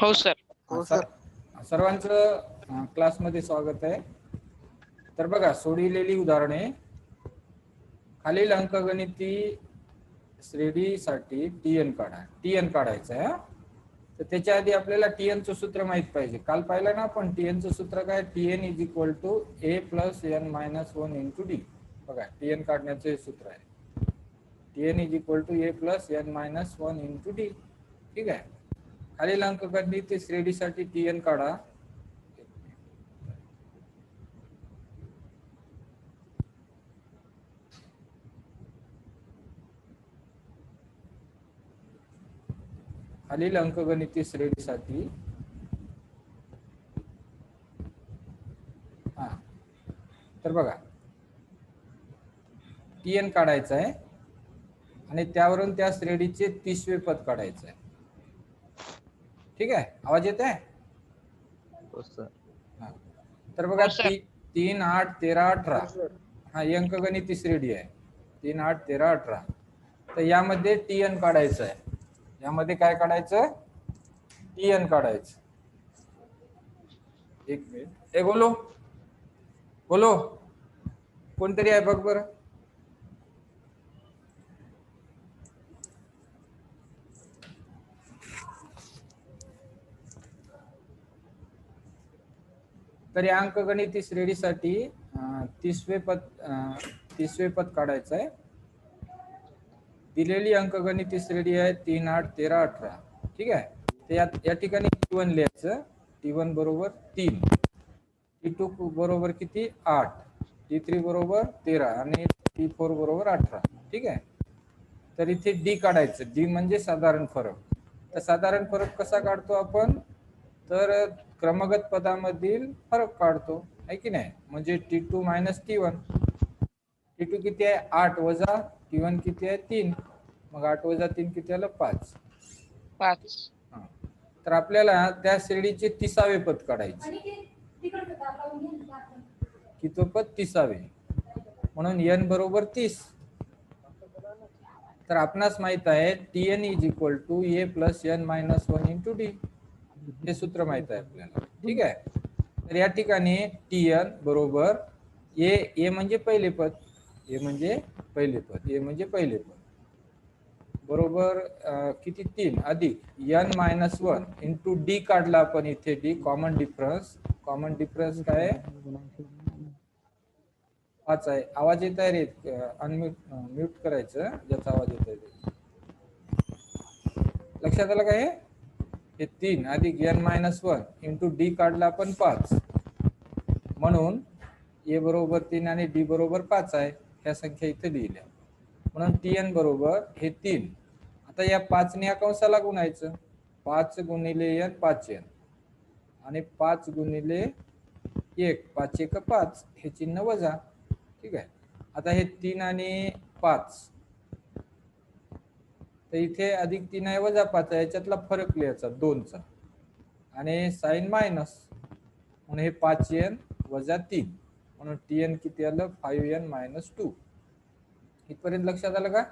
हो सर. हो सर. सर्वांचं क्लासमध्ये स्वागत आहे. तर बघा, सोडविलेली उदाहरणे. खालील अंकगणिती श्रेणीसाठी टीएन काढा. टीएन काढायचं आहे. तर त्याच्या आधी आपल्याला टीएनचं सूत्र माहित पाहिजे. काल पाहिलं ना आपण टीएनचं सूत्र काय? TN is equal to A plus N minus 1 into D. बघा, टीएन काढण्याचं हे सूत्र आहे. TN is equal to A plus N minus 1 into D. ठीक आहे. खालील अंकगणिती श्रेणीसाठी टीएन काढा. खालील अंकगणिती श्रेणीसाठी तर बघा, टीएन काढायचं आहे आणि त्यावरून त्या श्रेणीचे 30वे पद काढायचं आहे. ठीक आहे. आवाज येत आहे? हो सर. तर बघा, 3, 8, 13, 18 हा अंकगणिती श्रेणी आहे. 3, 8, 13, 18. तर यामध्ये टीएन काढायचं आहे. यामध्ये काय काढायचं? टीएन काढायचं. एक मिनिट. बोलो बोलो, कोणतरी आहे बघ बरं. तर या अंकगणिती श्रेणीसाठी 30वे पद काढायचं आहे. दिलेली अंकगणिती श्रेणी आहे 3, 8, 13, 18. ठीक आहे. तर या ठिकाणी T1 लिहायचं. T1 बरोबर 3, T2 बरोबर किती? 8, T3 बरोबर 13 आणि T4 बरोबर 18. ठीक आहे. तर इथे डी काढायचं. डी म्हणजे साधारण फरक. तर साधारण फरक कसा काढतो आपण? तर क्रमगत पदामधील फरक काढतो, आहे की नाही? म्हणजे T2 मायनस T1. T2 किती आहे? 8 वजा T1 किती आहे? 3. मग 8 वजा 3 किती आलं? 5. तर आपल्याला त्या श्रेणीचे 30वे पद काढायचे. किती पद? 30वे. म्हणून n बरोबर 30. तर आपणास माहित आहे TN is equal to A plus N minus 1 into D. हे सूत्र माहित आहे आपल्याला. ठीक आहे. तर या ठिकाणी टीएन बरोबर ए म्हणजे पहिले पद, ए म्हणजे पहिले पद, ए म्हणजे पहिले पद बरोबर किती? 3 अधिक एन मायनस 1 इंटू डी काढला आपण. इथे D common difference. Common difference काय? 5 आहे. आवाज येत आहे रे? म्यूट करायचं ज्याचा आवाज येत आहे ते. लक्षात आलं का? हे 3 अधिक एन मायनस 1 इंटू डी काढला आपण 5. म्हणून ए बरोबर 3 आणि डी बरोबर 5 आहे. ह्या संख्या इथे लिहिल्या. म्हणून टीएन बरोबर हे 3. आता या 5 ने या कंसाला गुणायचं. 5 गुणिले एन 5n आणि 5 गुणिले 1 5 1 5. हे चिन्ह वजा. ठीक आहे. आता हे 3 आणि 5, तर इथे अधिक 3 आहे वजा 5 आहे. याच्यातला फरक लिहायचा 2चा आणि साइन मायनस. म्हणून हे 5n वजा 3. म्हणून टीएन किती आलं? 5n minus 2. इथपर्यंत लक्षात आलं का?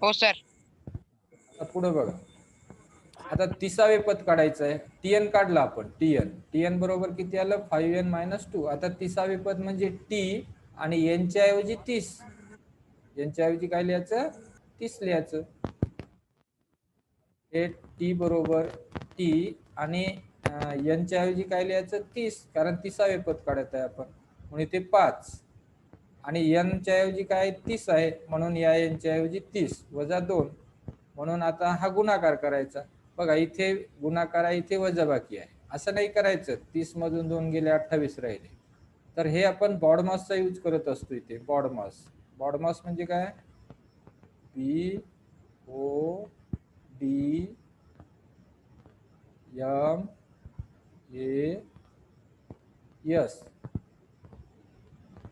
हो सर. आता पुढे बघा. आता 30वे पद काढायचं आहे. टीएन काढला आपण. टीएन बरोबर किती आलं? 5n minus 2. आता 30वे पद म्हणजे टी आणि एनच्या ऐवजी 30. यांच्या ऐवजी काय लिहायचं? 30 लिहायचं. हे टी बरोबर टी आणि यांच्या ऐवजी काय लिहायचं? 30. कारण 30वे पद काढत आहे आपण. म्हणून इथे 5 आणि एनच्या ऐवजी काय? 30 आहे. म्हणून या यांच्या ऐवजी 30 वजा 2. म्हणून आता हा गुणाकार करायचा. बघा, इथे गुणाकार आहे, इथे वजाबाकी आहे. असं नाही करायचं. 30 मधून 2 गेले 28 राहिले. तर हे आपण बॉडमासचा यूज करत असतो इथे. बॉडमास. बॉडमास म्हणजे काय? BODMAS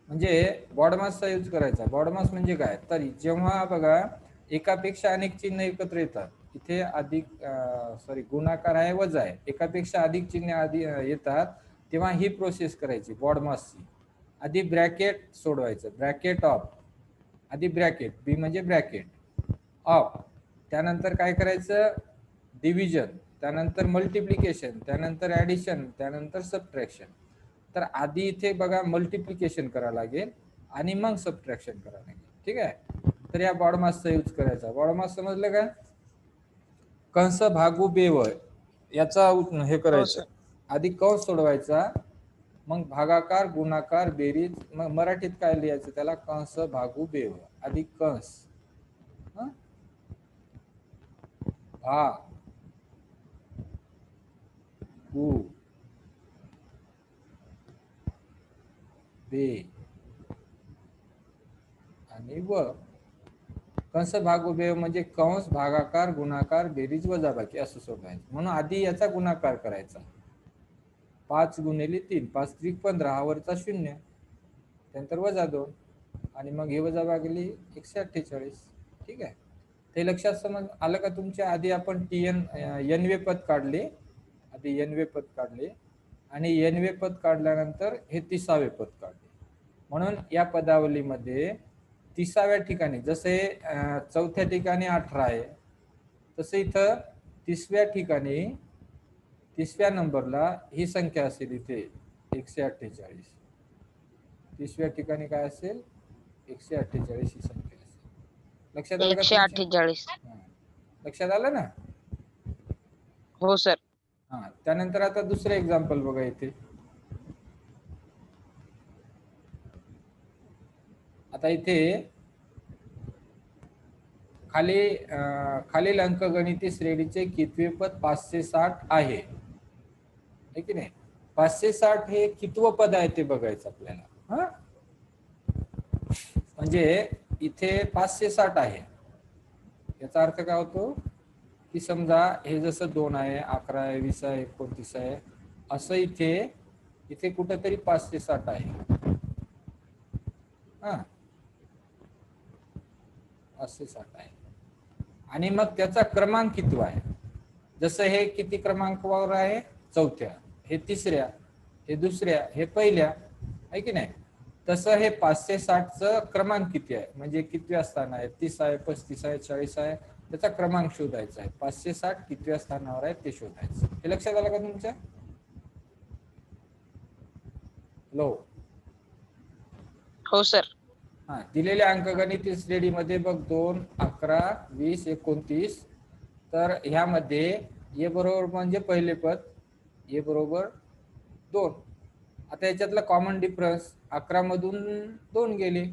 म्हणजे बॉडमासचा यूज करायचा. बॉडमास म्हणजे काय? तर जेव्हा बघा एकापेक्षा अनेक चिन्ह एकत्र येतात. इथे अधिक गुणाकार आहे वजा आहे. एकापेक्षा अधिक चिन्ह आधी येतात तेव्हा ही प्रोसेस करायची बॉडमासची. आधी ब्रॅकेट सोडवायचं. ब्रॅकेट ऑफ, आधी ब्रॅकेट, बी म्हणजे ब्रॅकेट ऑफ, त्यानंतर काय करायचं, डिव्हिजन, त्यानंतर मल्टिप्लिकेशन, त्यानंतर ऍडिशन, त्यानंतर सबट्रॅक्शन. तर आधी इथे बघा मल्टिप्लिकेशन करावं लागेल आणि मग सबट्रॅक्शन करावं लागेल. ठीक आहे. तर या बॉडमासचा यूज करायचा. बॉडमास समजलं का? कंस भागू बेव याचा हे हो करायचं, सर. आधी कंस सोडवायचा, मग भागाकार, गुणाकार, बेरीज, मग मराठीत काय लिहायचं त्याला, कंस भागू बेव. आधी कंस, भा गु बे आणि व. कंस भागू बेव म्हणजे कंस, भागाकार, गुणाकार, बेरीज, वजाबाकी असं सोडवायचं. म्हणून आधी याचा गुणाकार करायचा. 5 गुणिले 3, 5 त्रिक 15, हा वरचा 0, त्यानंतर वजा 2 आणि मग हे वजा भागिले 148. ठीक आहे. ते लक्षात समज आलं का तुमच्या? आधी आपण एनवे पद काढले, आधी एनवे पद काढले आणि एनवे पद काढल्यानंतर हे 30वे पद काढले. म्हणून या पदावलीमध्ये 30व्या ठिकाणी जसे चौथ्या ठिकाणी 18 आहे, तसं इथं 30व्या ठिकाणी 30व्या नंबरला ही संख्या असेल इथे 148. 30व्या ठिकाणी काय असेल, 148 ही संख्या असेल. लक्षात आलं का तुमच्या? 148. लक्षात आलं ना? हो सर. हा. त्यानंतर आता दुसरं एक्झाम्पल बघा इथे. आता इथे खालील अंकगणिती श्रेणीचे कितवे पद 560 आहे की नाही? 560 हे कितवं पद आहे ते बघायचं आपल्याला. हा, म्हणजे इथे 560 आहे, याचा अर्थ काय होतो की समजा हे जसं 2 आहे, 11 आहे, 20 आहे, 29 आहे, असं इथे कुठेतरी 560 आहे. हा, 560 आहे. आणि मग त्याचा क्रमांक कितवा आहे? जसं हे किती क्रमांकावर आहे? चौथ्या, हे तिसऱ्या, हे दुसऱ्या, हे पहिल्या, आहे की नाही? तसं हे 560चं क्रमांक किती आहे, म्हणजे कितव्या स्थान आहे? 30 आहे, 35 आहे, 40 आहे, त्याचा क्रमांक शोधायचा आहे. 560 कितव्या स्थानावर आहे ते शोधायचं. हे लक्षात आलं का तुमच्या? लो. हो सर. हा, दिलेल्या अंकगणित श्रेणीमध्ये बघ 2, 11, 20, 29. तर ह्यामध्ये ए बरोबर म्हणजे पहिले पद, ए बरोबर 2. आता याच्यातला कॉमन डिफरन्स 11 मधून 2 गेले,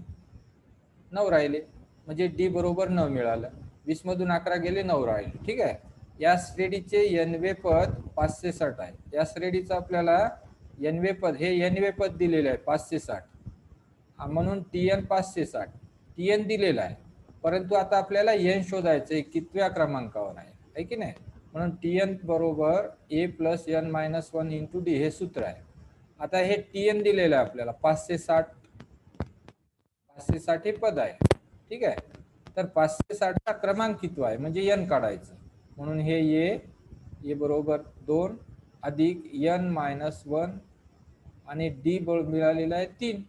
9 राहिले, म्हणजे डी बरोबर 9 मिळालं. 20 मधून 11 गेले, 9 राहिले. ठीक आहे. या श्रेणीचे एनवे पद 560 आहे. या श्रेणीचं आपल्याला एनवे पद, हे एनवे पद दिलेलं आहे 560, म्हणून टीएन 560 टीएन दिलेला आहे. परंतु आता आपल्याला एन शोधायचं आहे, कितव्या क्रमांकावर आहे की नाही? म्हणून टीएन बरोबर a plus N minus 1 into D, हे सूत्र आहे. आता हे टीएन दिलेलं आहे आपल्याला 560 हे पद आहे. ठीक आहे. तर 560 चा क्रमांक कितवा आहे म्हणजे एन काढायचं. म्हणून हे ए बरोबर 2 अधिक एन मायनस 1 आणि डी मिळालेला आहे 3.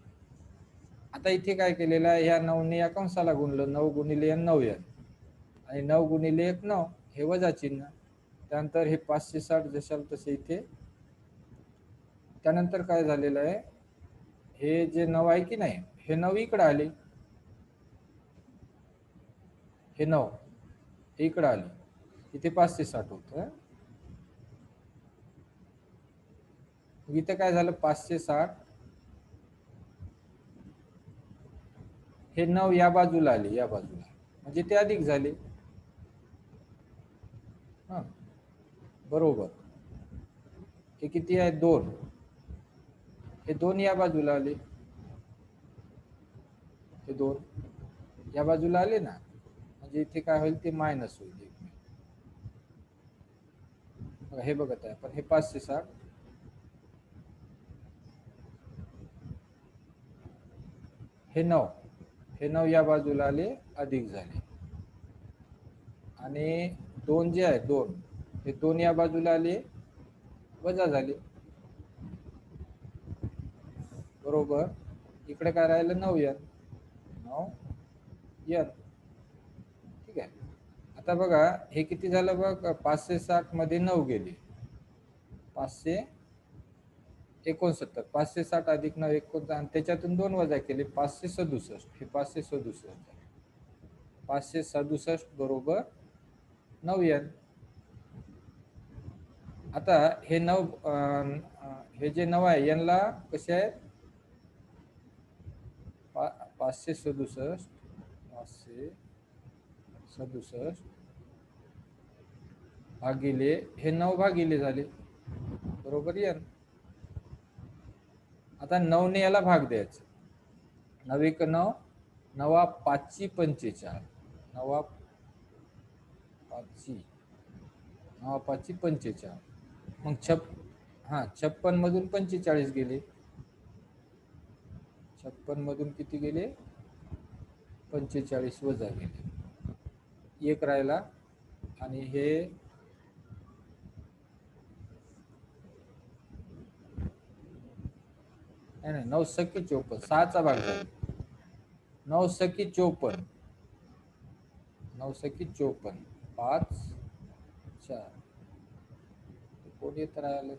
आता इथे काय केलेलं आहे, ह्या 9 ने या कंसाला गुणलं, 9 गुणिले एन 9n आणि 9 गुणिले 1 9, हे वजा चिन्ह. त्यानंतर हे 560 जशाल तसे इथे. त्यानंतर काय झालेलं आहे, हे जे 9 आहे की नाही, हे 9 इकडे आले, हे 9 इकडे आले, इथे 560 होतं. इथे काय झालं, 560 हे 9 या बाजूला आले, या बाजूला, म्हणजे ते अधिक झाले. हा, बरोबर. हे किती आहे, 2, हे 2 या बाजूला आले, हे 2 या बाजूला आले ना, म्हणजे इथे काय होईल, ते मायनस होईल. हे बघत आहे आपण, हे 560 हे 9 या बाजूला आले, अधिक झाले. आणि 2 जे आहे 2, हे 2 या बाजूला आले, वजा झाले. बरोबर. इकडे काय राहिलं, 9n. ठीक आहे. आता आता बघा हे किती झालं बघ, 560 मध्ये 9 गेले, 569, 560 अधिक 9 49, आणि त्याच्यातून 2 वजा केले, 567, हे 567 झाले. 567 बरोबर 9n. आता हे 9 हे जे 9 आहे यांना कसे आहेत, 567 भागिले हे 9 भागिले झाले बरोबर n. आता 9 ने याला भाग द्यायचा, 9 1 9, 9 5 45, 9 5 45, मग 56 मधून 45 गेले, 56 मधून किती गेले, 45 वजा गेले, 1 राहिला, आणि हे नाही 9 सकी 54, 6चा भाग झाला, 9 सकी 54, 9 सकी 54, 5 4 कोणी तर राहिलं,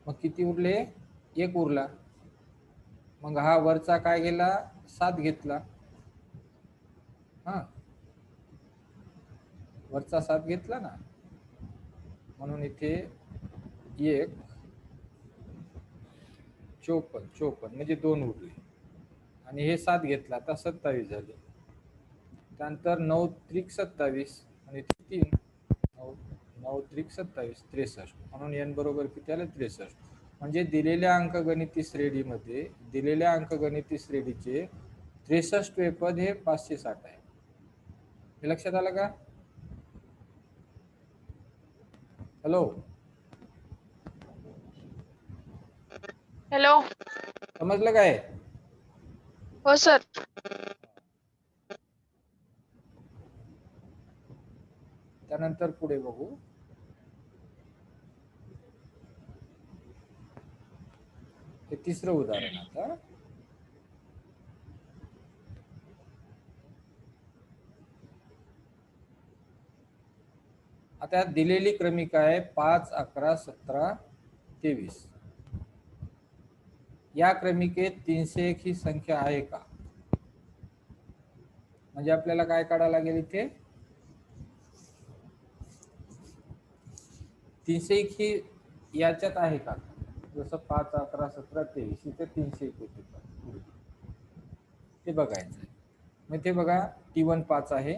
मग किती उरले, 1 उरला. मग हा वरचा काय गेला, 7 घेतला, हा वरचा 7 घेतला ना, म्हणून इथे 1 54 म्हणजे 2 उरले, आणि हे 7 घेतला, आता 27 झाले. त्यानंतर 9 त्रिक 27, आणि 3 9 त्रिक 27, 63, म्हणून n बरोबर किती आलं, 63. म्हणजे दिलेल्या अंकगणिती श्रेणीमध्ये, दिलेल्या अंकगणिती श्रेणीचे 63वे पद हे 560 आहे. हे लक्षात आलं का? Hello hello. समजलं काय? हो सर. त्यानंतर पुढे बघू. हे तिसरं उदाहरण. आता दिलेली क्रमिका आहे 5 11 17 23. या क्रमिकेत 301 ही संख्या आहे का? म्हणजे आपल्याला काय काढायला लागेल इथे, 301 ही याच्यात आहे का? जसं 5 11 17 23 इथे 301 होते का ते बघायचं आहे. मग ते बघा, T1 5 आहे,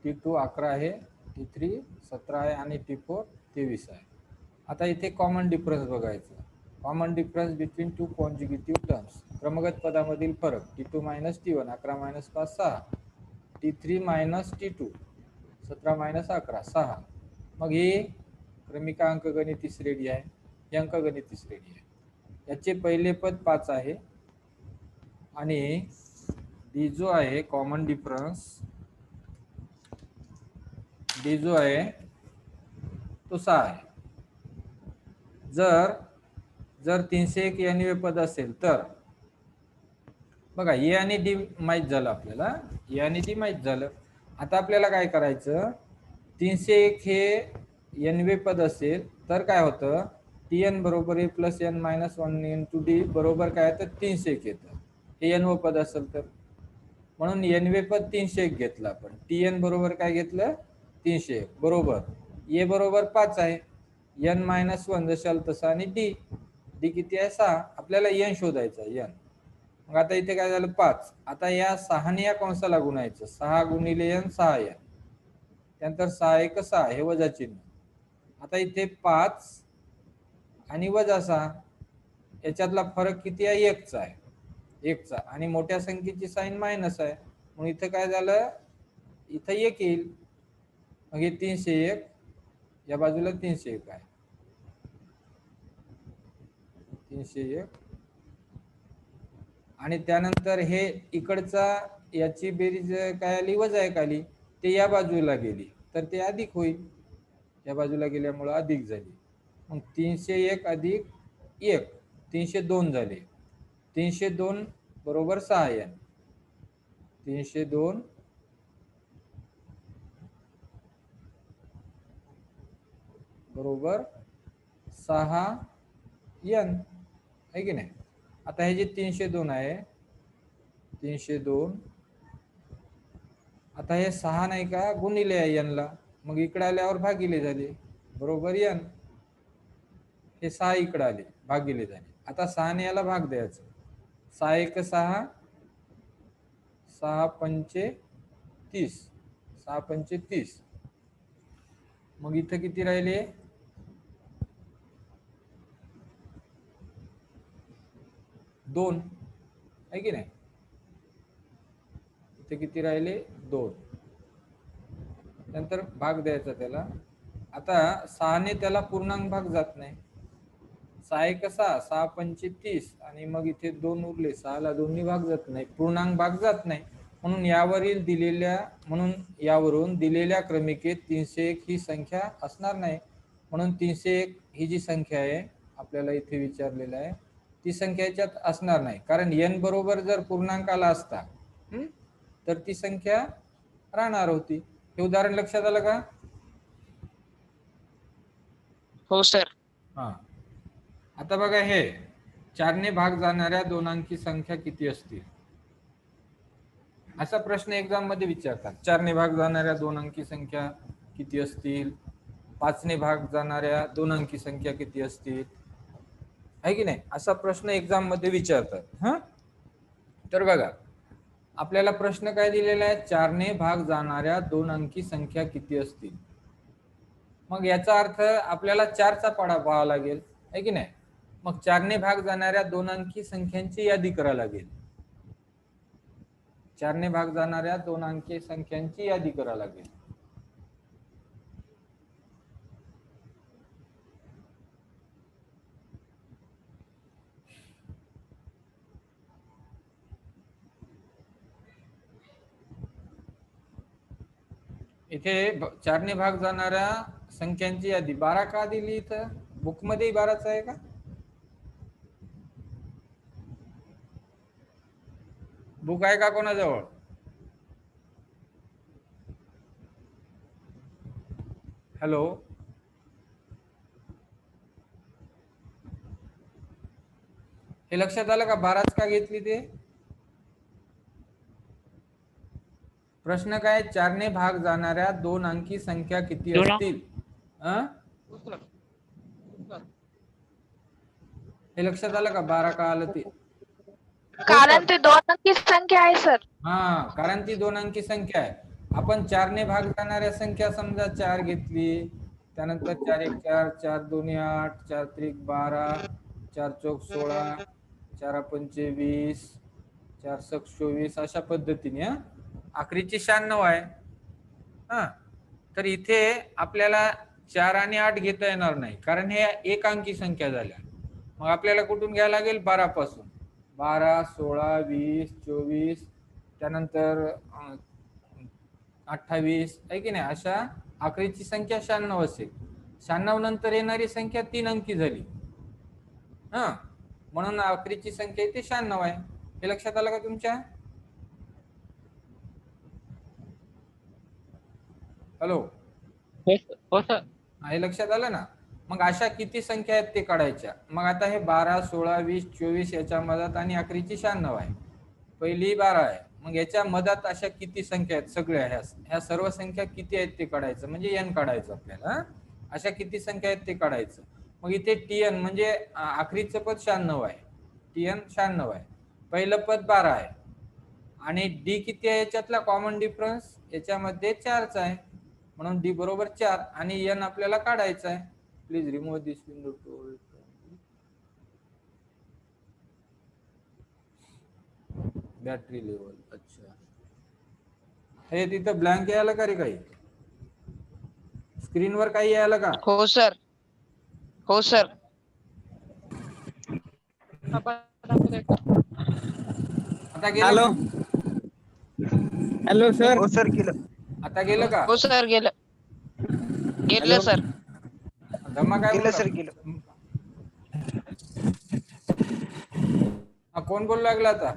T2 11 आहे, T3 17 आहे, आणि T4 23 आहे. आता इथे कॉमन डिफरन्स बघायचं. Common difference between two consecutive terms, क्रमगत पदामधील फरक. T2 minus T1, 11 minus 5 6, T3 minus T2, 17 minus 11 6. मग ही क्रमिका अंकगणिती श्रेणी आहे, ही अंकगणिती श्रेणी आहे. याचे पहिले पद 5 आहे, आणि डी जो आहे कॉमन डिफरन्स, डी जो आहे तो 6 आहे. जर 301 यानिवे पद असेल तर बघा, ए आणि डी माहित झालं आपल्याला, ए आणि डी माहित झालं. आता आपल्याला काय करायचं, 301 हे एनवे पद असेल तर काय होतं, Tn बरोबर a plus n minus 1 into d बरोबर काय येतं, 301 येतं. हे एनव पद असेल तर, म्हणून एनवे पद 301 घेतलं आपण. Tn बरोबर काय घेतलं, 301 बरोबर. ए बरोबर 5 आहे, n मायनस 1 जशाल तसा, आणि डी किती आहे, 6. आपल्याला n शोधायचा आहे, n. मग आता इथे काय झालं, 5. आता या 6ने या कंसाला गुणायचं, 6 गुणिले n 6n, त्यानंतर 6 1 6, हे वजा चिन्ह. आता इथे 5 आणि वजा 6 याच्यातला फरक किती आहे, 1 चा आहे, 1 चा, आणि मोठ्या संख्येची साइन मायनस आहे, मग इथं काय झालं, इथं 1 येईल. मग हे 301, या बाजूला 301 आहे, 301. आणि त्यानंतर हे इकडचा याची बेरीज काय आली, वजा 1 आली, ते या बाजूला गेली तर ते अधिक होईल, या बाजूला गेल्यामुळे अधिक झाली. मग 301 अधिक 1 302 झाले. 302 बरोबर 6n. 302 बरोबर 6n आहे की नाही. आता हे जे 302 आहे 302, आता हे 6 नाही का गुणिले आहे n ला, मग इकडे आल्यावर भागिले झाले बरोबर n. हे 6 इकडे आले भागिले झाले. आता 6 ने याला भाग द्यायचा. 6 1 6, 6 पंचे 30, 6 पंचे 30. मग इथं किती राहिले 2 आहे की नाही. इथे किती राहिले 2. नंतर भाग द्यायचा त्याला. आता 6 ने त्याला पूर्णांक भाग जात नाही. 6 1 6, 6 पंचे 30 आणि मग इथे 2 उरले. 6 ला 2 ने भाग जात नाही, पूर्णांक भाग जात नाही. म्हणून यावरून दिलेल्या क्रमिकेत 301 ही संख्या असणार नाही. म्हणून 301 ही जी संख्या आहे आपल्याला इथे विचारलेलं आहे ती संख्या याच्यात असणार नाही. कारण n बरोबर जर पूर्णांक आला असता तर ती संख्या राहणार होती. हे उदाहरण लक्षात आलं का? हो सर. हा. आता बघा हे 4 ने भाग जाणाऱ्या 2 अंकी संख्या किती असतील असा प्रश्न एक्झाम मध्ये विचारतात. 4 ने भाग जाणाऱ्या 2 अंकी संख्या किती असतील, 5 ने भाग जाणाऱ्या 2 अंकी संख्या किती असतील आहे की नाही, असा प्रश्न एक्झाम मध्ये विचारतात. हा, तर बघा आपल्याला प्रश्न काय दिलेला आहे, 4 ने भाग जाणाऱ्या 2 अंकी संख्या किती असतील. मग याचा अर्थ आपल्याला 4चा पाढा पाहावा लागेल आहे की नाही. मग 4 ने भाग जाणाऱ्या 2 अंकी संख्यांची यादी करावी लागेल. 4 ने भाग जाणाऱ्या 2 अंकी संख्यांची यादी करावी लागेल. इथे 4 ने भाग जाणाऱ्या संख्यांची यादी 12 का दिली इथं? बुक मध्ये 12च आहे का? बुक आहे का कोणाजवळ? हॅलो, हे लक्षात आलं का 12च का घेतली ते? प्रश्न काय, 4 ने भाग जाणाऱ्या 2 अंकी संख्या किती असतील? हे लक्षात आलं का 12 का आलं ते? कारण ते 2 अंकी संख्या आहे सर. हा, कारण ती 2 अंकी संख्या आहे. आपण 4 ने भाग जाणाऱ्या संख्या समजा 4 घेतली, त्यानंतर 4 1 4, 4 2 8, 4 3 12, 4 चौक 16, 4 पंचे 20, 4 सक 24 अशा पद्धतीने आखरीची 96 आहे. हा, तर इथे आपल्याला 4 आणि 8 घेता येणार नाही कारण हे एक अंकी संख्या झाल्या. मग आपल्याला कुठून घ्यायला लागेल? 12 पासून. 12 16 20 24 त्यानंतर 28 आहे की नाही, अशा आखरीची संख्या 96 असेल. 96 नंतर येणारी संख्या 3 अंकी झाली. हा, म्हणून आखरीची संख्या इथे 96 आहे. हे लक्षात आलं का तुमच्या? हॅलो, हो सर. हे लक्षात आलं ना. मग अशा किती संख्या आहेत ते काढायच्या. मग आता हे 12 16 20 24 याच्या मधात आणि आखरीची 96 आहे. पहिली 12 आहे, मग याच्या मधात अशा किती संख्या आहेत सगळ्या ह्या सर्व संख्या किती आहेत ते काढायचं, म्हणजे n काढायचं आपल्याला. अशा किती संख्या आहेत ते काढायचं. मग इथे tn म्हणजे आखरीचं पद 96 आहे. tn 96 आहे. पहिलं पद 12 आहे आणि d किती आहे याच्यातला कॉमन डिफरन्स याच्यामध्ये 4चा आहे, म्हणून d बरोबर 4 आणि n आपल्याला काढायचा आहे. Please remove this window to battery level. अच्छा, हे तिथं ब्लँक यायला का रे? काही स्क्रीनवर काही यायला का? हो सर. हो सर. आता गेलं? Hello hello sir. हो सर केलं. आता गेलं का? हो सर. गेलं हॅलो? सर. धम्मा काय केलं बोलला? सर केलं. कोण बोलू लागला आता?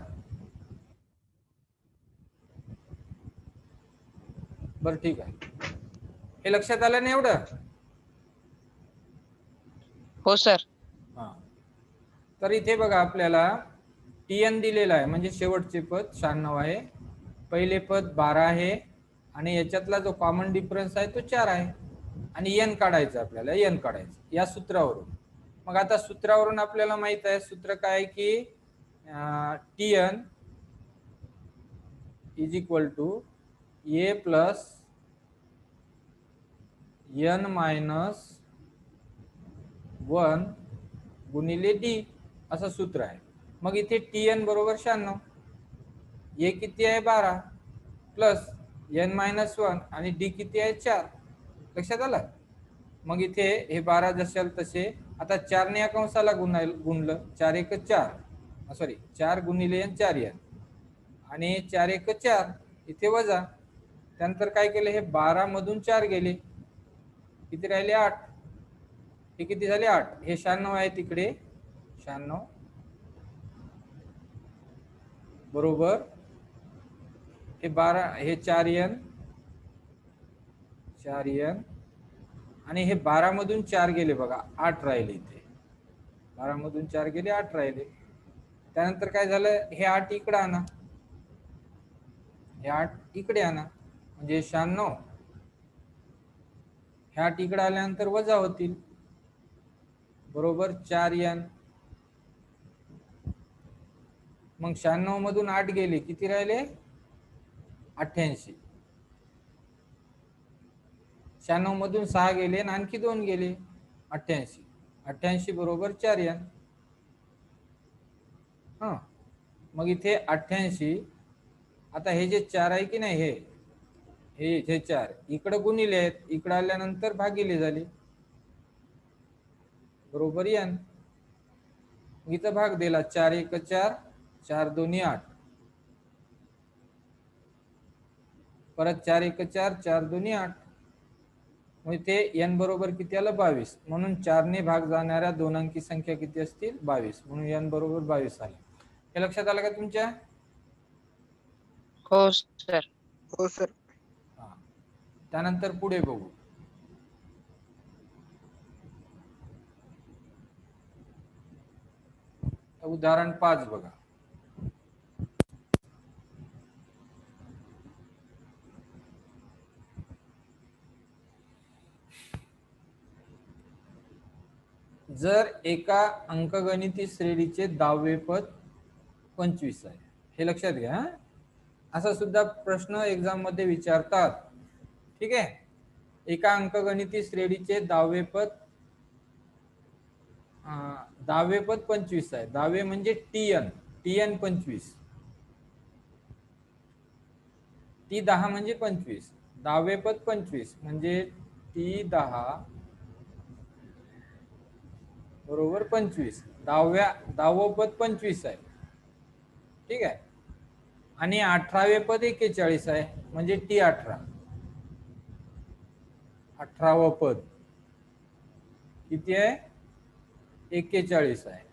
बरं ठीक आहे. हे लक्षात आलं ना एवढं? हो सर. हा. तर इथे बघा आपल्याला TN दिलेला आहे, म्हणजे शेवटचे पद 96 आहे, पहिले पद 12 आहे आणि याच्यातला जो कॉमन डिफरन्स आहे तो 4 आहे आणि n काढायचं आपल्याला, n काढायचं या सूत्रावरून. मग आता सूत्रावरून आपल्याला माहित आहे सूत्र काय आहे की TN is equal to A plus n minus 1 गुणिले D असं सूत्र आहे. मग इथे TN बरोबर 96, A किती आहे 12 प्लस n मायनस 1 आणि D किती आहे 4. लक्षात आलं? मग इथे हे 12 जशाल तसे, आता 4 ने या कंसाला गुणलं, 4 1 4, सॉरी 4 गुणिले n 4n आणि 4 1 4 इथे वजा. त्यानंतर काय केलं, हे 12 मधून 4 गेले, किती राहिले 8. हे किती झाले 8. हे 96 आहे तिकडे, 96 बरोबर हे 12, हे 4n आणि हे 12 मधून 4 गेले बघा, 8 राहिले इथे. 12 मधून 4 गेले, 8 राहिले. त्यानंतर काय झालं, हे 8 इकडे आणा, हे 8 इकडे आणा, म्हणजे 96. हे 8 इकडे आल्यानंतर वजा होतील, बरोबर 4n. मग 96 मधून 8 गेले, किती राहिले 88. 96 मधून 6 गेले आणि आणखी 2 गेले, 88. 88 बरोबर 4n. हा, मग इथे 88. आता हे जे 4 आहे की नाही, हे 4 इकडे गुणिले आहेत, इकडे आल्यानंतर भागिले झाले, बरोबर n. इथं भाग दिला, 4 1 4, 4 2 8, परत 4 1 4, 4 2 8. मग इथे n बरोबर किती आलं 22. म्हणून 4 ने भाग जाणाऱ्या दोन अंकी संख्या किती असतील 22, म्हणून n बरोबर 22 आले. हे लक्षात आलं का तुमच्या? हो सर. हो सर. हा. त्यानंतर पुढे बघू. उदाहरण 5 बघा. जर एका अंकगणिती श्रेणीचे 10वे पद 25 आहे, हे लक्षात घ्या. असा सुद्धा प्रश्न एक्झाम मध्ये विचारतात. ठीक आहे, एका अंकगणिती श्रेणीचे 10वे पद 25 आहे. 10वे म्हणजे TN 25, T10 म्हणजे 25, 10वे पद 25 म्हणजे T10 बरोबर 25. 10वं पद 25 आहे. ठीक आहे, आणि 18वे पद 41 आहे, म्हणजे T18. 18वं पद किती आहे 41 आहे.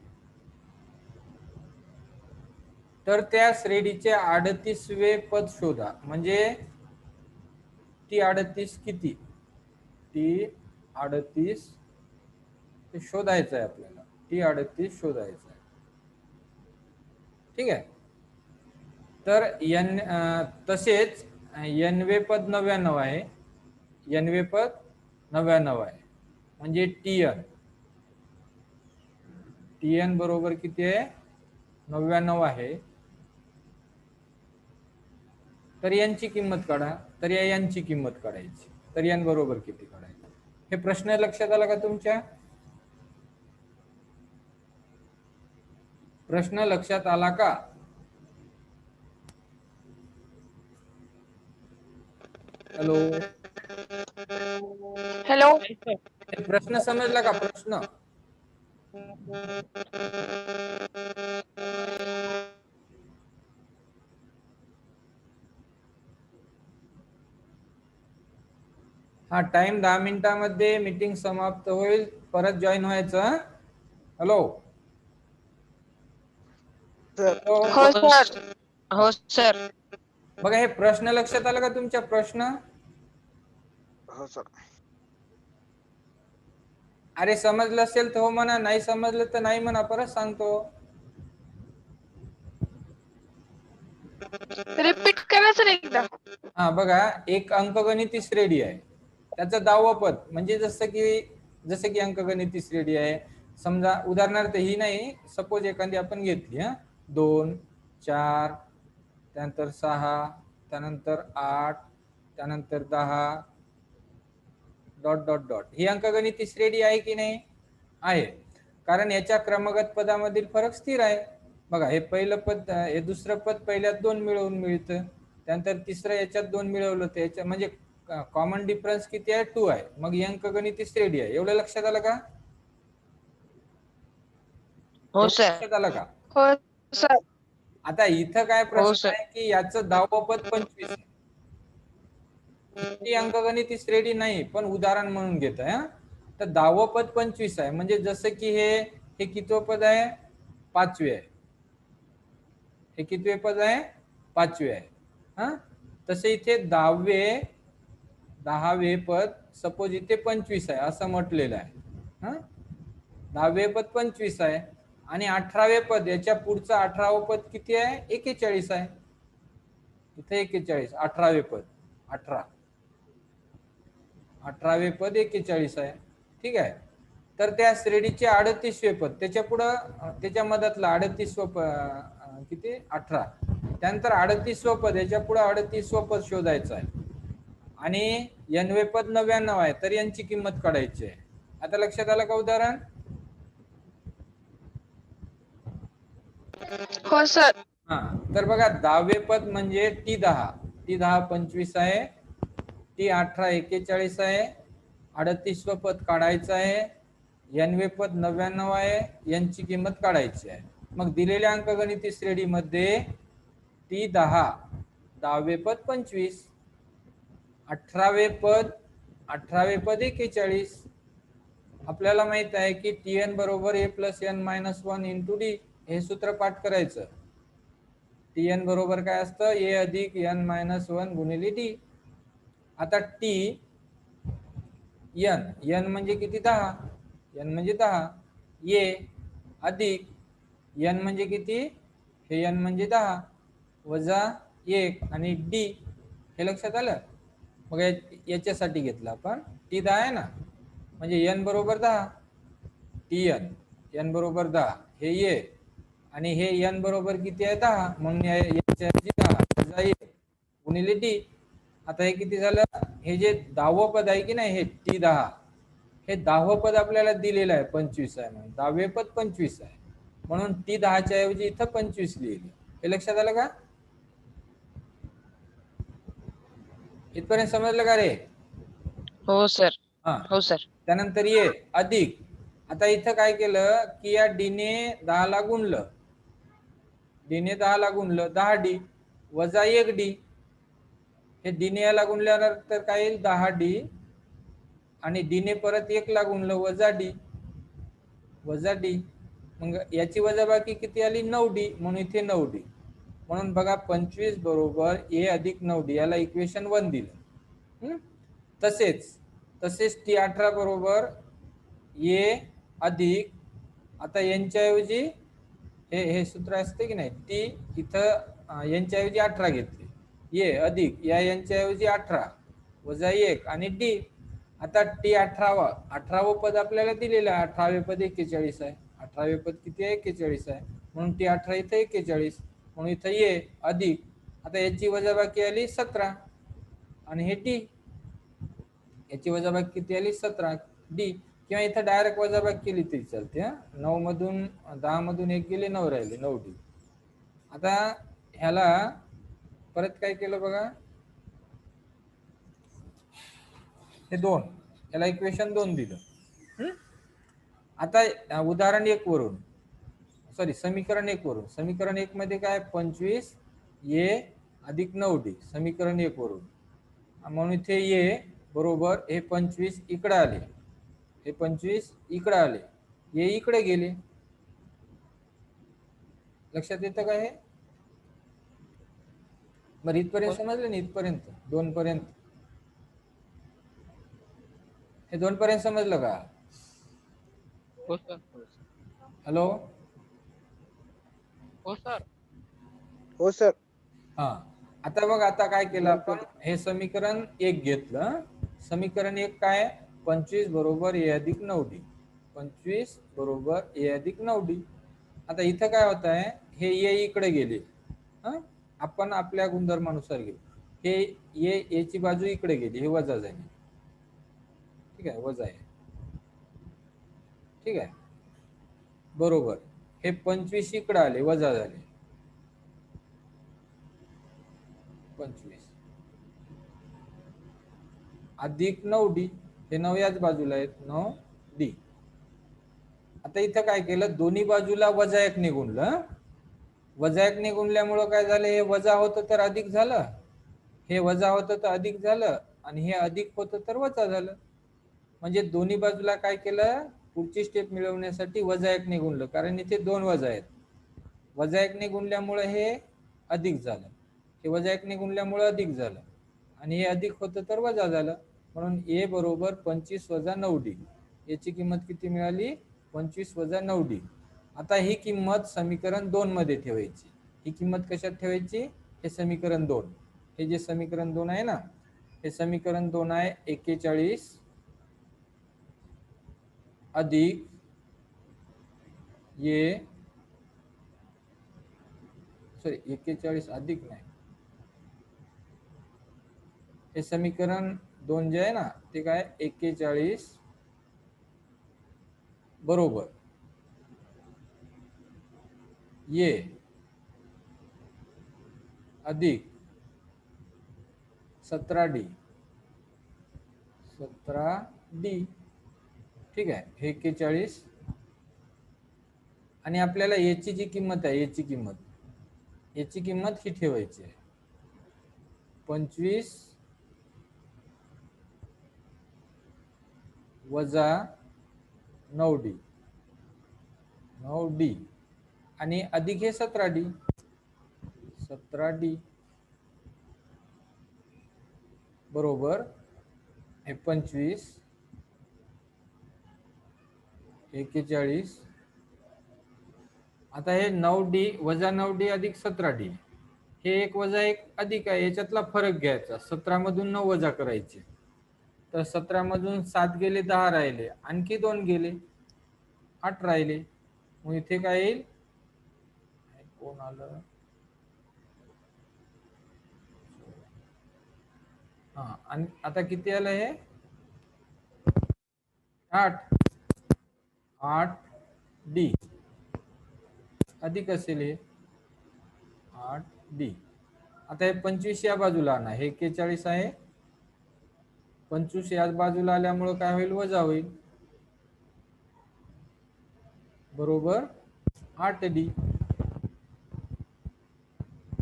तर त्या श्रेणीचे 38वे पद शोधा. म्हणजे T38 किती, T38 शोधायचं आहे आपल्याला, T38 शोधायचं आहे. ठीक आहे, तर तसेच nवे पद 99 आहे, nवे पद 99 आहे, म्हणजे TN बरोबर किती आहे 99 आहे. तर यांची किंमत काढा. तर या यांची किंमत काढायची, तर n बरोबर किती काढायचं. हे प्रश्न लक्षात आला का तुमच्या? प्रश्न लक्षात आला का? Hello hello. प्रश्न समजला का? प्रश्न हा, टाइम 10 मिनिटांमध्ये मीटिंग समाप्त होईल, परत जॉईन व्हायचं. Hello sir. हो सर. हो सर. बघा, हे प्रश्न लक्षात आलं का तुमच्या? प्रश्न हो सर. अरे समजलं असेल तर हो म्हणा, नाही समजलं तर नाही म्हणा, परत सांगतो. रिपीट करा सर एकदा. हा बघा, एक अंकगणिती श्रेणी आहे, त्याचं 10वं पद म्हणजे जसं की अंकगणिती श्रेणी आहे. समजा उदाहरणार्थ ही नाही, सपोज एखादी आपण घेतली 2 4 त्यानंतर 6 त्यानंतर 8 त्यानंतर 10 डॉट डॉट डॉट, ही अंकगणिती श्रेणी आहे की नाही? आहे, कारण याच्या क्रमगत पदामधील फरक स्थिर आहे. बघा, हे पहिलं पद, हे दुसरं पद पहिल्यात 2 मिळवून मिळतं, त्यानंतर तिसरं याच्यात 2 मिळवलं तर याच्या म्हणजे कॉमन डिफरन्स किती आहे? 2 आहे. मग ही अंकगणिती श्रेणी आहे. एवढं लक्षात आलं का? हो एवढं सर. लक्षात आलं का? हो सर. आता इथं काय हो प्रश्न सर. आहे की याचं 10वं पद 25 आहे. ही अंकगणिती श्रेणी नाही, पण उदाहरण म्हणून घेत आहे. तर 10वं पद 25 आहे, म्हणजे जसं की हे कितवं पद आहे? 5वे आहे. हे कितवे पद आहे? 5वे आहे. तसे इथे 10वे पद सपोज इथे 25 आहे असं म्हटलेलं आहे. 10वे पद 25 आहे आणि 18वे पद, याच्या पुढचं 18वं पद किती आहे? 41 आहे. इथे 41, 18वे पद 18वे पद 41 आहे. ठीक आहे. तर त्या श्रेणीचे 38वे पद, त्याच्या पुढं त्याच्या मधातलं 38वं किती? 18. त्यानंतर 38वं पद, याच्या पुढे 38वं पद शोधायचं आहे आणि nवे पद 99 आहे, तर यांची किंमत काढायची आहे. आता लक्षात आलं का उदाहरण? हो सर. तर बघा, 10वे पद म्हणजे T10, 25 आहे, T18 41 आहे, 38वं पद काढायचं आहे, nवे पद 99 आहे, यांची किंमत काढायची आहे. मग दिलेल्या अंकगणिती श्रेणीमध्ये T10, 10वे पद 25, 18वे पद 41, आपल्याला माहित आहे की Tn बरोबर a + n - 1 × d, हे सूत्र पाठ करायचं. Tn बरोबर काय असतं? a + n - 1 × d. आता n म्हणजे किती? 10, n म्हणजे 10, a अधिक n म्हणजे किती? हे n म्हणजे 10 वजा 1 आणि d, हे लक्षात आलं? मग याच्यासाठी घेतलं आपण T10 आहे ना, म्हणजे n बरोबर 10, n बरोबर 10, हे ये आणि हे n बरोबर किती आहे? 10, म्हणून याच्या 10 वजा 1 गुणिले d. आता हे किती झालं? हे जे 10वं पद आहे की नाही, हे T10, हे 10वं पद आपल्याला दिलेलं आहे 25 आहे, म्हणून 10वे पद 25 आहे, म्हणून T10च्या ऐवजी इथं 25 लिहिलं. हे लक्षात आलं का? इथपर्यंत समजलं का रे? हो सर. हो सर. त्यानंतर ये अधिक, आता इथं काय केलं की या डीने 10 ला गुणलं, 10d वजा 1d, हे डीने याला गुणल्यानंतर काय येईल? 10d आणि डीने परत 1 ला गुणलं, वजा d. मग याची वजाबाकी किती आली? 9d, म्हणून इथे 9d. म्हणून बघा, 25 बरोबर a अधिक 9d, याला इक्वेशन 1 दिलं. तसेच T18 बरोबर a अधिक, आता यांच्याऐवजी हे सूत्र असते की नाही, टी इथं यांच्याऐवजी 18 घेतले, ये अधिक या यांच्याऐवजी 18 वजा 1 आणि डी. आता T18वं पद आपल्याला दिलेलं आहे, 18वे पद 41 आहे, 18वे पद किती आहे? 41 आहे, म्हणून T18 इथं 41, म्हणून इथं ये अधिक, आता याची वजाबाकी आली 17 आणि हे डी, याची वजाबाकी किती आली? 17d, किंवा इथं डायरेक्ट वजाबाकी केली तरी चालते. 9 मधून 10 मधून 1 गेले, 9 राहिले, 9d. आता ह्याला परत काय केलं बघा, हे 2, याला इक्वेशन 2 दिलं. आता उदाहरण 1 वरून, समीकरण 1 वरून, समीकरण 1 मध्ये काय? 25a अधिक 9d, समीकरण 1 वरून, म्हणून इथे ये बरोबर हे 25 इकडे आले, हे 25 इकडे आले, हे इकडे गेले. लक्षात येतं का हे? बरं, इथपर्यंत समजलं ना? इथपर्यंत 2 पर्यंत हे 2 पर्यंत समजलं का? हो सर. हॅलो. हो सर. हो सर. हा, आता बघ, आता काय केलं आपण, हे समीकरण 1 घेतलं. समीकरण 1 काय? 25 बरोबर a अधिक 9d. 25 बरोबर a अधिक 9d. आता इथं काय होत आहे, हे a इकडे गेले. आपण आपल्या गुणधर्मानुसार घेऊ. हे a ची बाजू इकडे गेली, हे वजा झाली. ठीक आहे, वजा आहे. ठीक आहे, बरोबर. हे 25 इकडे आले, वजा झाले 25 अधिक 9d. हे 9 याच बाजूला आहेत, 9d. आता इथं काय केलं, दोन्ही बाजूला वजा 1 ने गुणलं. वजा 1 ने गुणल्यामुळं काय झालं, हे वजा होतं तर अधिक झालं, हे वजा होतं तर अधिक झालं, आणि हे अधिक होतं तर वजा झालं. म्हणजे दोन्ही बाजूला काय केलं, पुढची स्टेप मिळवण्यासाठी वजा 1 ने गुणलं, कारण इथे 2 वजा आहेत. वजा 1 ने गुणल्यामुळे हे अधिक झालं, हे वजा 1 ने गुणल्यामुळे अधिक झालं, आणि हे अधिक होतं तर वजा झालं. म्हणून a बरोबर 25 वजा 9d. याची किंमत किती मिळाली? 25 वजा 9d. आता ही किंमत समीकरण 2 मध्ये ठेवायची. ही किंमत कशात ठेवायची? हे समीकरण 2. हे जे समीकरण 2 आहे ना, हे समीकरण 2 आहे 41 अधिक ये, सॉरी 41 अधिक नाही, हे समीकरण 2 जे आहे ना, ते काय 41 बरोबर ये अधिक 17d. 17d. ठीक आहे, हे 41. आणि आपल्याला याची जी किंमत आहे, याची किंमत ही ठेवायची आहे 25 वजा 9d. आणि अधिक हे 17d. बरोबर हे 25 41. आता हे 9d वजा 9d अधिक 17d, हे एक वजा एक अधिक आहे, याच्यातला फरक घ्यायचा. 17 मधून 9 वजा करायचे, तर 17 मधून 7 गेले, 10 राहिले, आणखी 2 गेले, 8 राहिले. मग इथे काय येईल, कोण आलं, हा, आणि आता किती आलं, हे 8d अधिक असेल हे 8d. आता हे 25 या बाजूला आणा, हे 41 आहे, 25 या बाजूला आल्यामुळे काय होईल, वजा होईल, बरोबर 8d.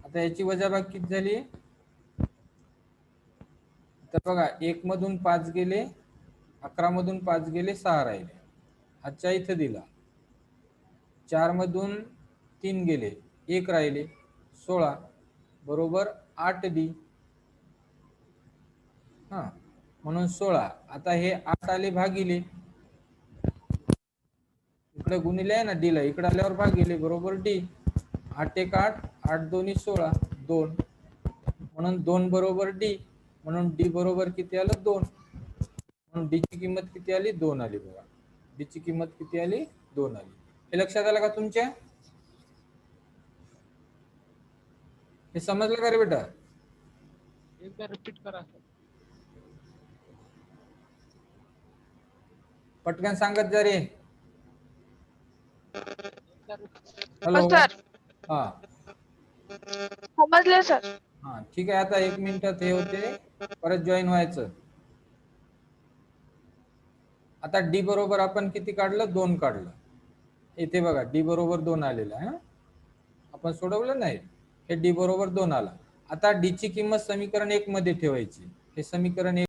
आता याची वजाबाकी किती झाली, तर बघा, 1 मधून 5 गेले, 11 मधून 5 गेले, 6 राहिले, आजच्या इथं दिला. 4 मधून 3 गेले, 1 राहिले, 16 बरोबर 8d. हा, म्हणून 16. आता हे 8 आले भागिले, इकडे गुणिले आहे ना d ला, इकडे आल्यावर भागिले, बरोबर d. 8 1 8, 8 2 16, 2, म्हणून 2 बरोबर d. म्हणून d बरोबर किती आलं, 2. म्हणून d ची किंमत किती आली, 2 आली. बघा, d ची किंमत किती आली, 2 आली. हे लक्षात आलं का तुमच्या? हे समजलं का रे बेटा? एकदा रिपीट करा सर. पटकन सांगत जा रे. हॅलो. हो सर, हा समजले सर. हा, ठीक आहे. आता 1 मिनिटात हे होते, परत जॉईन व्हायचं. आता डी बरोबर आपण किती काढलं, 2 काढलं. इथे बघा, डी बरोबर 2 आलेला आहे. आपण सोडवलं नाही, हे डी बरोबर 2 आला. आता डी ची किंमत समीकरण 1 मध्ये ठेवायची. हे समीकरण 1